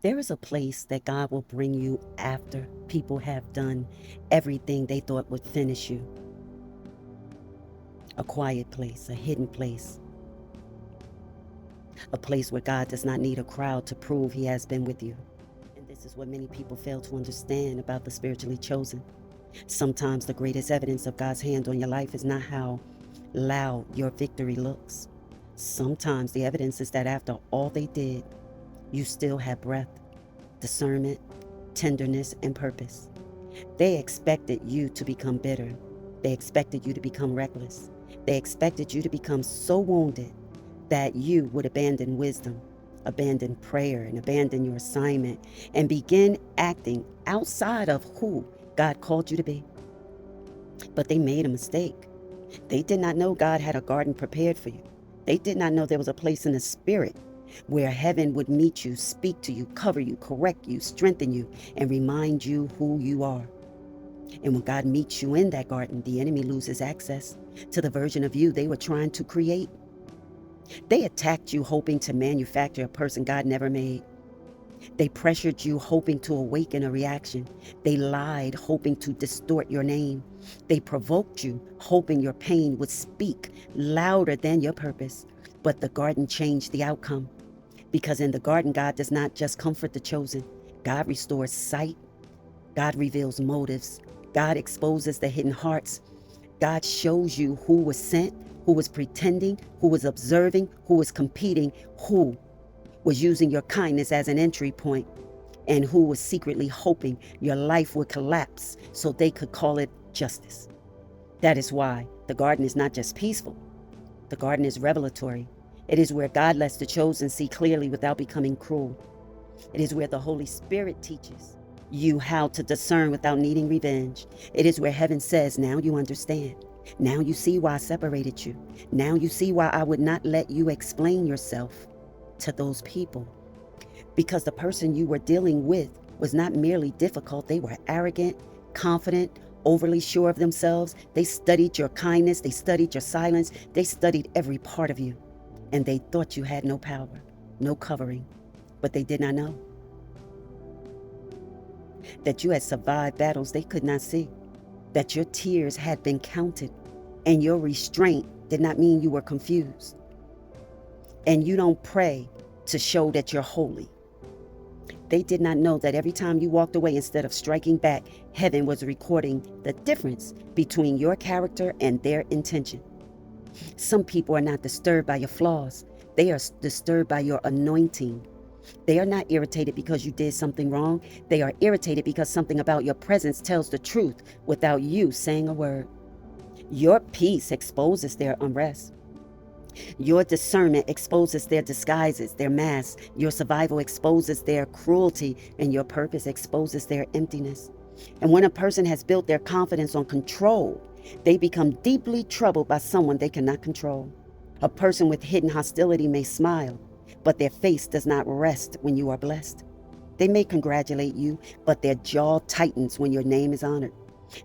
There is a place that God will bring you after people have done everything they thought would finish you. A quiet place, a hidden place, a place where God does not need a crowd to prove he has been with you. And this is what many people fail to understand about the spiritually chosen. Sometimes the greatest evidence of God's hand on your life is not how loud your victory looks. Sometimes the evidence is that after all they did, you still have breath, discernment, tenderness, and purpose. They expected you to become bitter. They expected you to become reckless. They expected you to become so wounded that you would abandon wisdom, abandon prayer, and abandon your assignment, and begin acting outside of who God called you to be. But they made a mistake. They did not know God had a garden prepared for you. They did not know there was a place in the spirit where heaven would meet you, speak to you, cover you, correct you, strengthen you, and remind you who you are. And when God meets you in that garden, the enemy loses access to the version of you they were trying to create. They attacked you hoping to manufacture a person God never made. They pressured you hoping to awaken a reaction. They lied hoping to distort your name. They provoked you hoping your pain would speak louder than your purpose. But the garden changed the outcome. Because in the garden, God does not just comfort the chosen. God restores sight. God reveals motives. God exposes the hidden hearts. God shows you who was sent, who was pretending, who was observing, who was competing, who was using your kindness as an entry point, and who was secretly hoping your life would collapse so they could call it justice. That is why the garden is not just peaceful. The garden is revelatory. It is where God lets the chosen see clearly without becoming cruel. It is where the Holy Spirit teaches you how to discern without needing revenge. It is where heaven says, now you understand. Now you see why I separated you. Now you see why I would not let you explain yourself to those people. Because the person you were dealing with was not merely difficult. They were arrogant, confident, overly sure of themselves. They studied your kindness. They studied your silence. They studied every part of you. And they thought you had no power, no covering. But they did not know that you had survived battles they could not see, that your tears had been counted, and your restraint did not mean you were confused. And you don't pray to show that you're holy. They did not know that every time you walked away, instead of striking back, heaven was recording the difference between your character and their intention. Some people are not disturbed by your flaws. They are disturbed by your anointing. They are not irritated because you did something wrong. They are irritated because something about your presence tells the truth without you saying a word. Your peace exposes their unrest. Your discernment exposes their disguises, their masks. Your survival exposes their cruelty, and your purpose exposes their emptiness. And when a person has built their confidence on control, they become deeply troubled by someone they cannot control. A person with hidden hostility may smile, but their face does not rest when you are blessed. They may congratulate you, but their jaw tightens when your name is honored.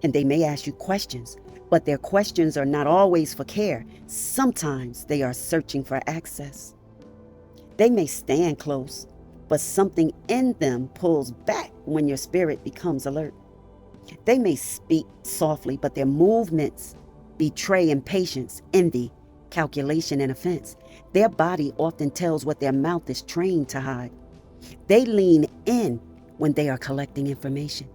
And they may ask you questions, but their questions are not always for care. Sometimes they are searching for access. They may stand close, but something in them pulls back when your spirit becomes alert. They may speak softly, but their movements betray impatience, envy, calculation, and offense. Their body often tells what their mouth is trained to hide. They lean in when they are collecting information.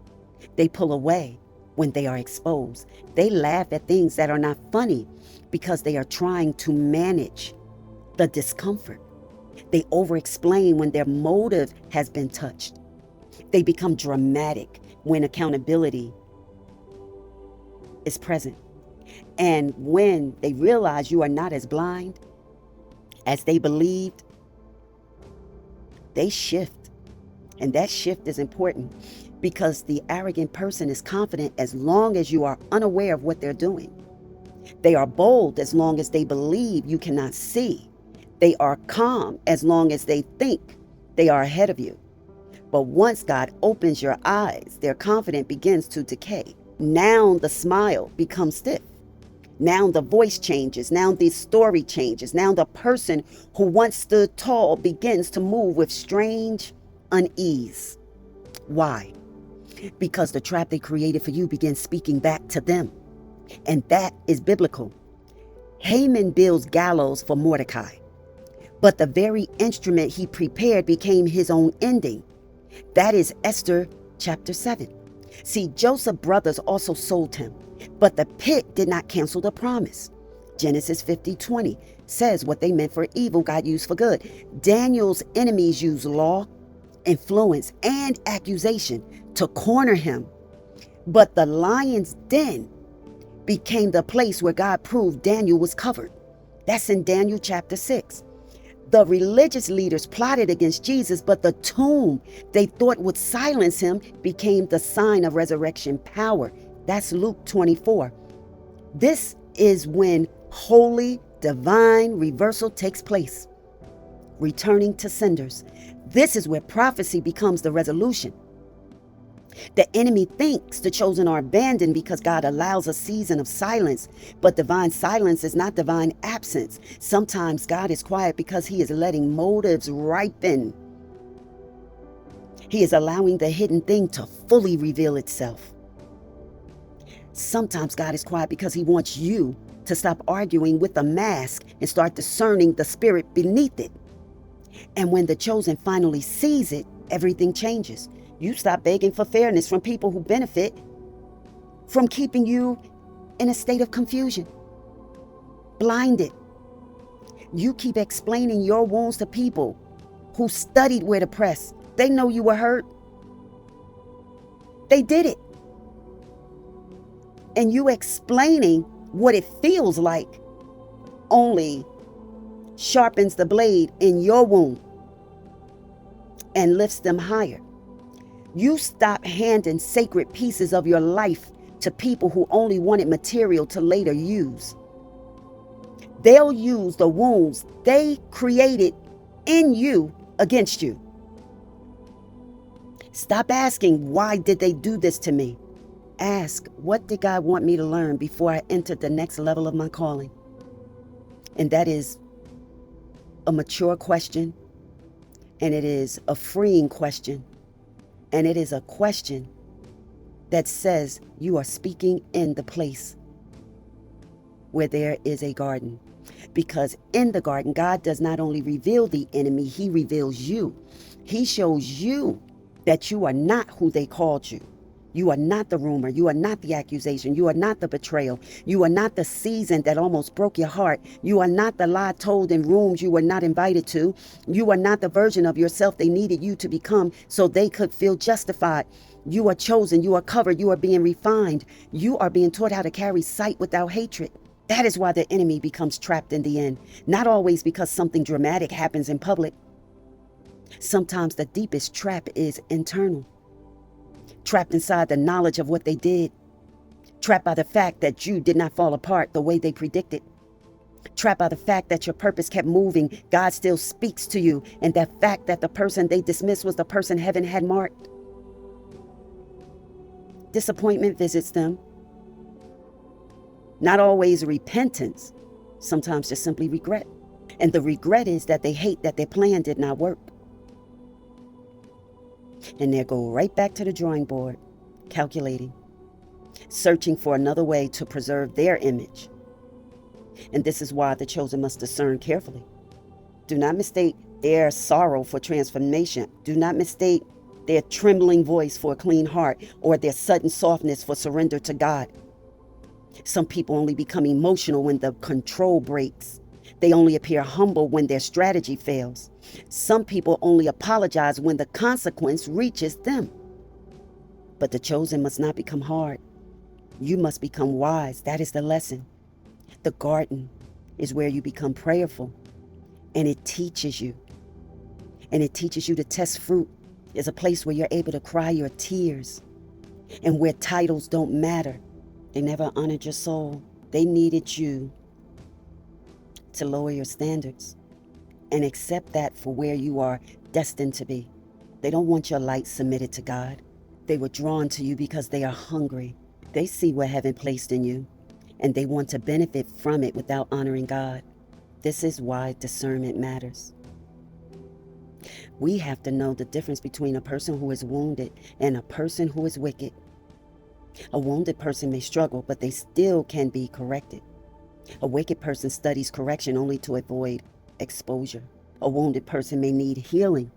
They pull away when they are exposed. They laugh at things that are not funny because they are trying to manage the discomfort. They over-explain when their motive has been touched. They become dramatic when accountability is present. And when they realize you are not as blind as they believed, they shift. And that shift is important because the arrogant person is confident as long as you are unaware of what they're doing. They are bold as long as they believe you cannot see. They are calm as long as they think they are ahead of you. But once God opens your eyes, their confidence begins to decay. Now the smile becomes stiff. Now the voice changes. Now the story changes. Now the person who once stood tall begins to move with strange unease. Why? Because the trap they created for you begins speaking back to them. And that is biblical. Haman builds gallows for Mordecai, but the very instrument he prepared became his own ending. That is Esther chapter 7. See, Joseph's brothers also sold him, but the pit did not cancel the promise. Genesis 50:20 says what they meant for evil, God used for good. Daniel's enemies used law, influence, and accusation to corner him. But the lion's den became the place where God proved Daniel was covered. That's in Daniel chapter 6. The religious leaders plotted against Jesus, but the tomb they thought would silence him became the sign of resurrection power. That's Luke 24. This is when holy, divine reversal takes place. Returning to senders. This is where prophecy becomes the resolution. The enemy thinks the chosen are abandoned because God allows a season of silence, but divine silence is not divine absence. Sometimes God is quiet because he is letting motives ripen. He is allowing the hidden thing to fully reveal itself. Sometimes God is quiet because he wants you to stop arguing with the mask and start discerning the spirit beneath it. And when the chosen finally sees it, everything changes. You stop begging for fairness from people who benefit from keeping you in a state of confusion, blinded. You keep explaining your wounds to people who studied where to press. They know you were hurt. They did it. And you explaining what it feels like only sharpens the blade in your wound and lifts them higher. You stop handing sacred pieces of your life to people who only wanted material to later use. They'll use the wounds they created in you against you. Stop asking, why did they do this to me? Ask, what did God want me to learn before I entered the next level of my calling? And that is a mature question, and it is a freeing question. And it is a question that says you are speaking in the place where there is a garden. Because in the garden, God does not only reveal the enemy, he reveals you. He shows you that you are not who they called you. You are not the rumor. You are not the accusation. You are not the betrayal. You are not the season that almost broke your heart. You are not the lie told in rooms you were not invited to. You are not the version of yourself they needed you to become so they could feel justified. You are chosen. You are covered. You are being refined. You are being taught how to carry sight without hatred. That is why the enemy becomes trapped in the end. Not always because something dramatic happens in public. Sometimes the deepest trap is internal. Trapped inside the knowledge of what they did. Trapped by the fact that you did not fall apart the way they predicted. Trapped by the fact that your purpose kept moving. God still speaks to you. And the fact that the person they dismissed was the person heaven had marked. Disappointment visits them. Not always repentance. Sometimes just simply regret. And the regret is that they hate that their plan did not work. And they go right back to the drawing board, calculating, searching for another way to preserve their image. And this is why the chosen must discern carefully. Do not mistake their sorrow for transformation. Do not mistake their trembling voice for a clean heart or their sudden softness for surrender to God. Some people only become emotional when the control breaks. They only appear humble when their strategy fails. Some people only apologize when the consequence reaches them. But the chosen must not become hard. You must become wise. That is the lesson. The garden is where you become prayerful, and it teaches you. And it teaches you to test fruit. It's a place where you're able to cry your tears, and where titles don't matter. They never honored your soul. They needed you to lower your standards and accept that for where you are destined to be. They don't want your light submitted to God. They were drawn to you because they are hungry. They see what heaven placed in you, and they want to benefit from it without honoring God. This is why discernment matters. We have to know the difference between a person who is wounded and a person who is wicked. A wounded person may struggle, but they still can be corrected. A wicked person studies correction only to avoid exposure. A wounded person may need healing.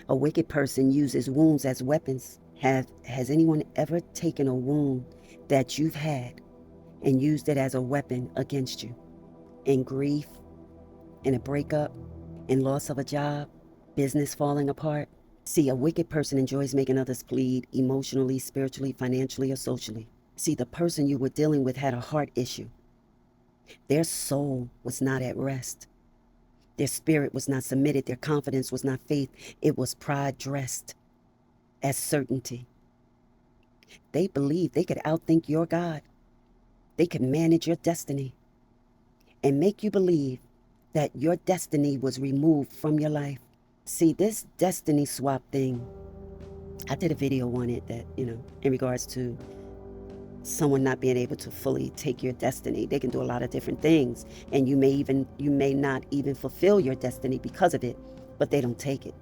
A wicked person uses wounds as weapons. Has anyone ever taken a wound that you've had and used it as a weapon against you? In grief, in a breakup, in loss of a job, business falling apart? See, a wicked person enjoys making others bleed emotionally, spiritually, financially, or socially. See, the person you were dealing with had a heart issue. Their soul was not at rest. Their spirit was not submitted. Their confidence was not faith. It was pride dressed as certainty. They believed they could outthink your God. They could manage your destiny and make you believe that your destiny was removed from your life. See, this destiny swap thing, I did a video on it that, in regards to someone not being able to fully take your destiny. They can do a lot of different things, and you may not even fulfill your destiny because of it, but they don't take it.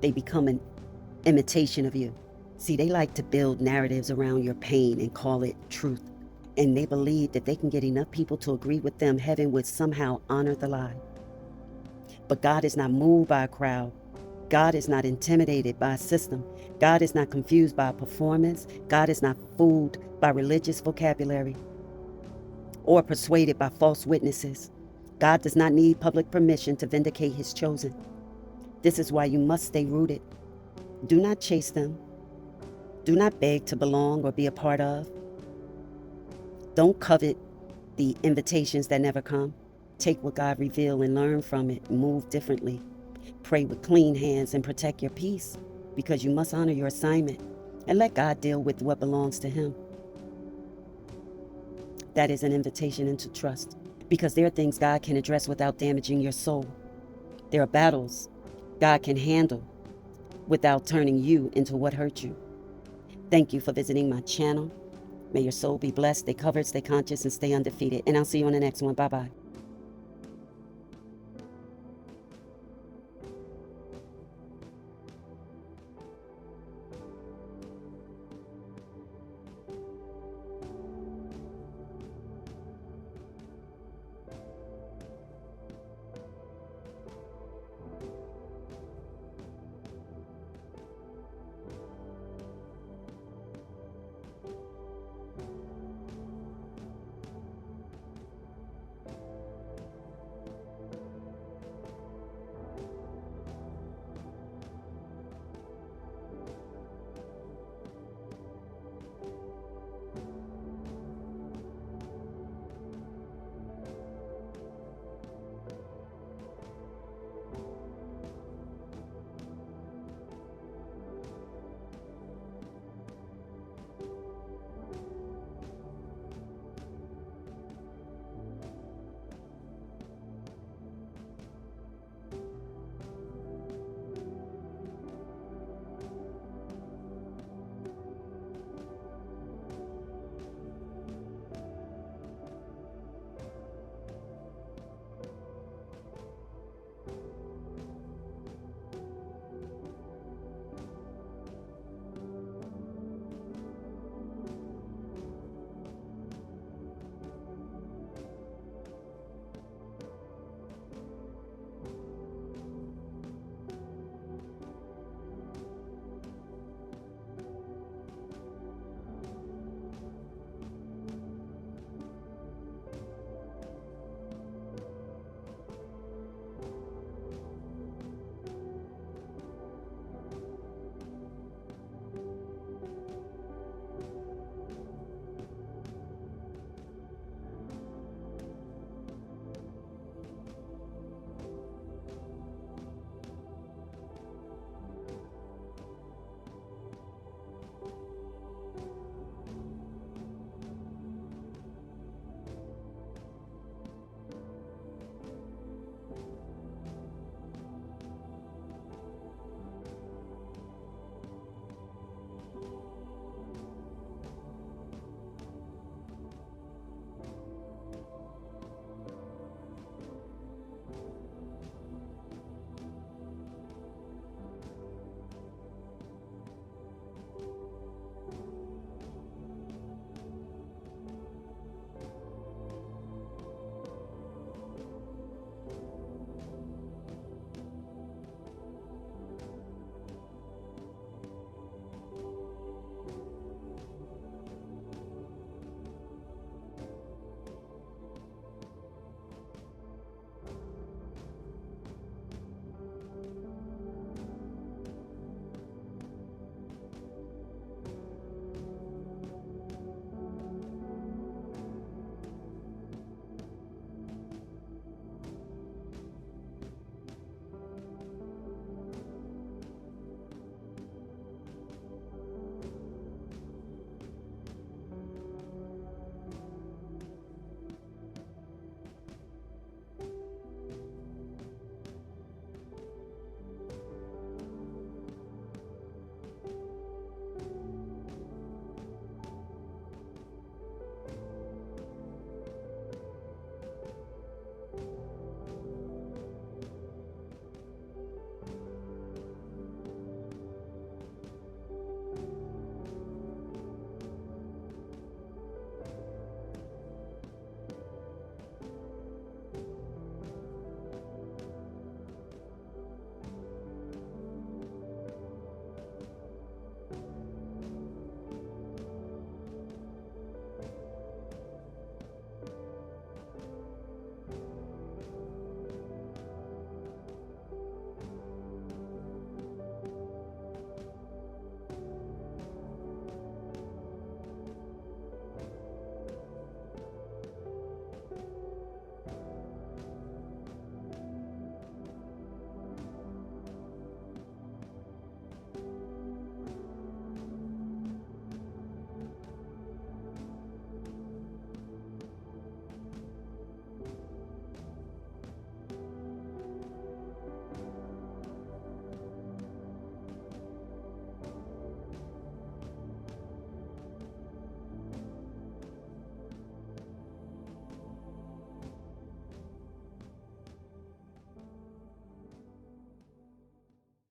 They become an imitation of you. See, they like to build narratives around your pain and call it truth. And they believe that they can get enough people to agree with them, heaven would somehow honor the lie. But God is not moved by a crowd. God is not intimidated by a system. God is not confused by a performance. God is not fooled by religious vocabulary or persuaded by false witnesses. God does not need public permission to vindicate his chosen. This is why you must stay rooted. Do not chase them. Do not beg to belong or be a part of. Don't covet the invitations that never come. Take what God revealed and learn from it. Move differently. Pray with clean hands and protect your peace, because you must honor your assignment and let God deal with what belongs to him. That is an invitation into trust, because there are things God can address without damaging your soul. There are battles God can handle without turning you into what hurt you. Thank you for visiting my channel. May your soul be blessed, stay covered, stay conscious, and stay undefeated. And I'll see you on the next one. Bye-bye.